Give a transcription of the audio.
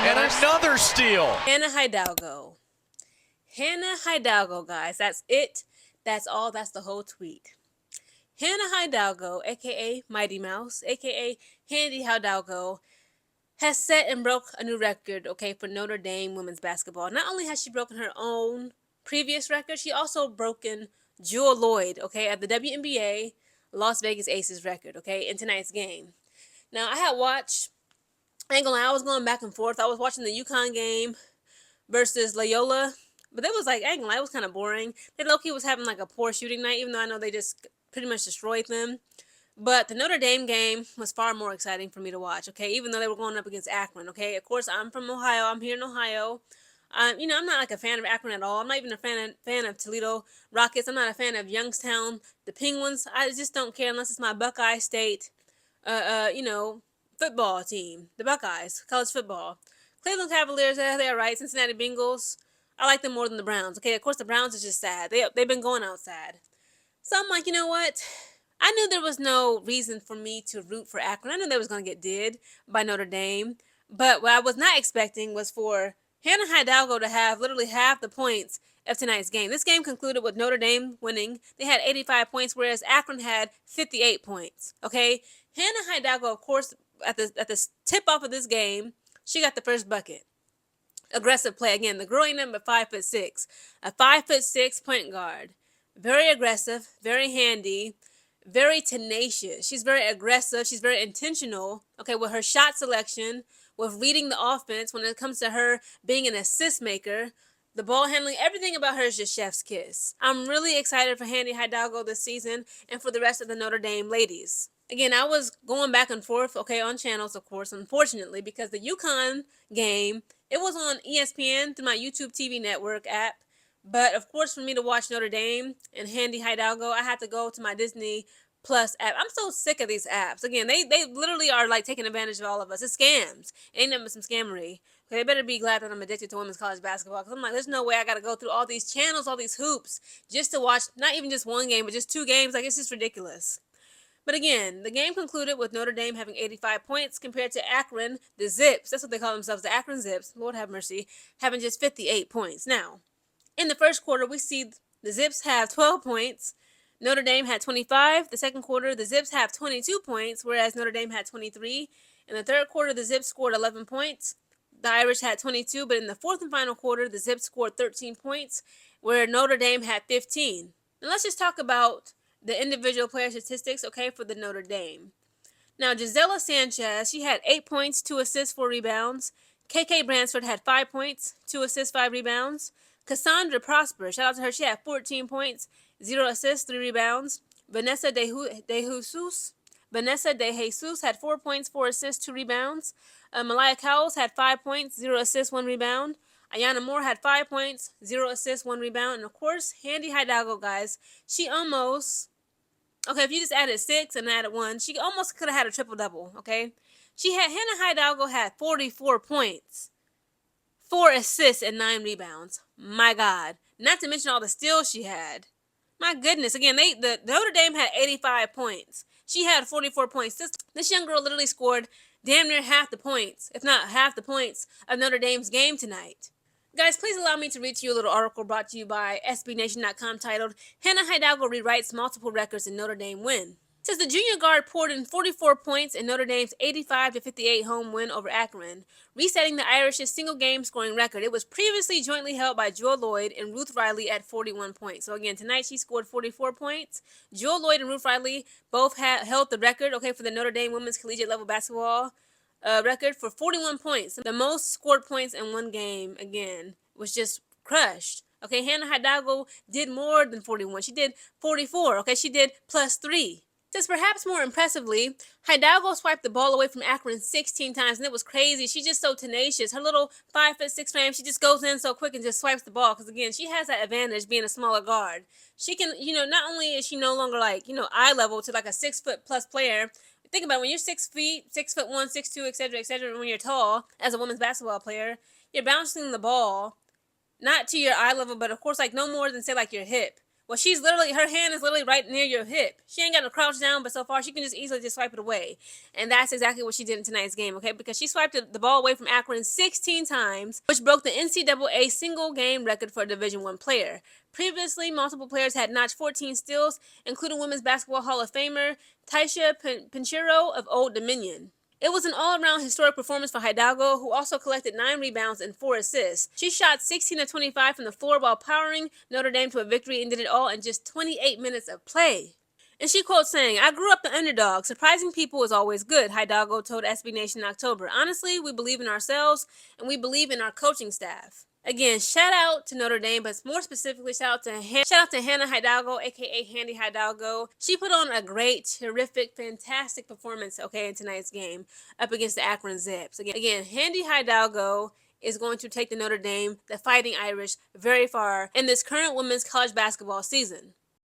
And another steal. Hannah Hidalgo. Hannah Hidalgo, guys. That's it. That's all. That's the whole tweet. Hannah Hidalgo, a.k.a. Mighty Mouse, a.k.a. Handy Hidalgo, has set and broke a new record, okay, for Notre Dame women's basketball. Not only has she broken her own previous record, she also broken Jewell Loyd, okay, at the WNBA Las Vegas Aces record, okay, in tonight's game. Now, I had watched, I ain't gonna lie, I was going back and forth. I was watching the UConn game versus Loyola, but it was like, I ain't gonna lie, it was kind of boring. They low-key was having like a poor shooting night, even though I know they just pretty much destroyed them. But the Notre Dame game was far more exciting for me to watch, okay, even though they were going up against Akron, okay? Of course, I'm from Ohio. I'm here in Ohio. I'm not like a fan of Akron at all. I'm not even a fan of Toledo Rockets. I'm not a fan of Youngstown, the Penguins. I just don't care unless it's my Buckeye State, football team, the Buckeyes, college football. Cleveland Cavaliers, they're right. Cincinnati Bengals, I like them more than the Browns, okay? Of course, the Browns is just sad. They've been going outside. So I'm like, you know what? I knew there was no reason for me to root for Akron. I knew they was going to get did by Notre Dame. But what I was not expecting was for Hannah Hidalgo to have literally half the points of tonight's game. This game concluded with Notre Dame winning. They had 85 points, whereas Akron had 58 points. Okay? Hannah Hidalgo, of course, at the tip-off of this game, she got the first bucket. Aggressive play. Again, the girl ain't nothing but 5'6". A 5'6" point guard. Very aggressive, very handy, very tenacious. She's very aggressive. She's very intentional, okay, with her shot selection, with reading the offense when it comes to her being an assist maker, the ball handling, everything about her is just chef's kiss. I'm really excited for Handy Hidalgo this season and for the rest of the Notre Dame ladies. Again, I was going back and forth, okay, on channels, of course, unfortunately, because the UConn game, it was on ESPN through my YouTube TV network app. But, of course, for me to watch Notre Dame and Handy Hidalgo, I had to go to my Disney Plus app. I'm so sick of these apps. Again, they literally are, like, taking advantage of all of us. It's scams. It ain't nothing but some scammery. They better be glad that I'm addicted to women's college basketball. Because I'm like, there's no way I got to go through all these channels, all these hoops, just to watch not even just one game, but just two games. Like, it's just ridiculous. But again, the game concluded with Notre Dame having 85 points compared to Akron, the Zips. That's what they call themselves, the Akron Zips. Lord have mercy. Having just 58 points. Now, in the first quarter, we see the Zips have 12 points. Notre Dame had 25. The second quarter, the Zips have 22 points, whereas Notre Dame had 23. In the third quarter, the Zips scored 11 points. The Irish had 22, but in the fourth and final quarter, the Zips scored 13 points, where Notre Dame had 15. Now, let's just talk about the individual player statistics, okay, for the Notre Dame. Now, Gisela Sanchez, she had 8 points, 2 assists, 4 rebounds. KK Bransford had 5 points, 2 assists, 5 rebounds. Cassandra Prosper, shout out to her, she had 14 points, 0 assists, 3 rebounds. Vanessa De Jesus had 4 points, 4 assists, 2 rebounds. Malaya Cowles had 5 points, 0 assists, 1 rebound. Ayana Moore had 5 points, 0 assists, 1 rebound. And of course, Handy Hidalgo, guys, she almost, okay, if you just added 6 and added 1, she almost could have had a triple-double, okay? Hannah Hidalgo had 44 points, 4 assists, and 9 rebounds. My God. Not to mention all the steals she had. My goodness. Again, the Notre Dame had 85 points. She had 44 points. This young girl literally scored damn near half the points, if not half the points, of Notre Dame's game tonight. Guys, please allow me to read to you a little article brought to you by SBNation.com titled, Hannah Hidalgo Rewrites Multiple Records in Notre Dame Win. It says the junior guard poured in 44 points in Notre Dame's 85-58 home win over Akron, resetting the Irish's single-game scoring record. It was previously jointly held by Jewell Loyd and Ruth Riley at 41 points. So again, tonight she scored 44 points. Jewell Loyd and Ruth Riley both held the record, okay, for the Notre Dame women's collegiate level basketball record for 41 points. The most scored points in one game, again, was just crushed. Okay, Hannah Hidalgo did more than 41. She did 44. Okay, she did plus 3. Says perhaps more impressively, Hidalgo swiped the ball away from Akron 16 times, and it was crazy. She's just so tenacious. Her little 5'6" frame, she just goes in so quick and just swipes the ball. Because again, she has that advantage being a smaller guard. She can, not only is she no longer like, eye level to like a 6-foot+ player. Think about it, when you're 6 feet, 6'1", 6'2", etc., when you're tall as a women's basketball player, you're bouncing the ball not to your eye level, but of course like no more than say like your hip. Well, her hand is literally right near your hip. She ain't got no crouch down, but so far she can just easily just swipe it away. And that's exactly what she did in tonight's game, okay? Because she swiped the ball away from Akron 16 times, which broke the NCAA single game record for a Division I player. Previously, multiple players had notched 14 steals, including Women's Basketball Hall of Famer Taisha Pinchero of Old Dominion. It was an all-around historic performance for Hidalgo, who also collected 9 rebounds and 4 assists. She shot 16 of 25 from the floor while powering Notre Dame to a victory and did it all in just 28 minutes of play. And she quotes saying, "I grew up the underdog. Surprising people is always good," Hidalgo told SB Nation in October. "Honestly, we believe in ourselves and we believe in our coaching staff." Again, shout out to Notre Dame, but more specifically, shout out to Hannah Hidalgo, aka Handy Hidalgo. She put on a great, terrific, fantastic performance, okay, in tonight's game up against the Akron Zips. Again, Handy Hidalgo is going to take the Notre Dame, the Fighting Irish, very far in this current women's college basketball season.